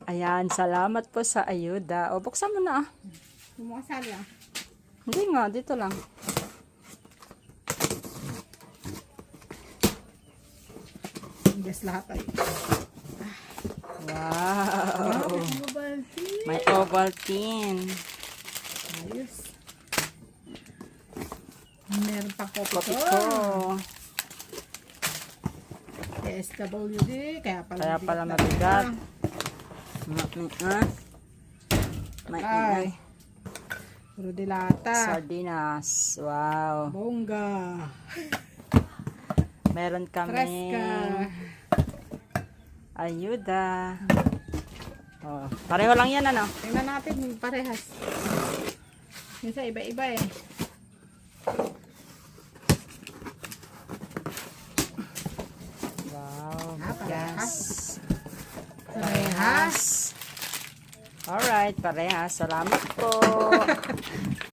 Ayan, salamat po sa ayuda. O, buksan mo na ah. Sumakasali ah. Hindi nga, dito lang. Yes, lahat ay. Wow! Ovaltine. May Ovaltine. Ayos. Meron pa kopi Kopi ko. ko. SWD. Kaya Kaya pala na. mabigat. May Ay. Puro dilata. sardinas. Wow. Bongga. Meron kami Fresca. ayuda. Oh, pareho lang yan ano? Tingnan natin yung parehas. Minsan iba-iba eh. Wow. Parehas. Yes. Parehas. Alright, parehas. Salamat po.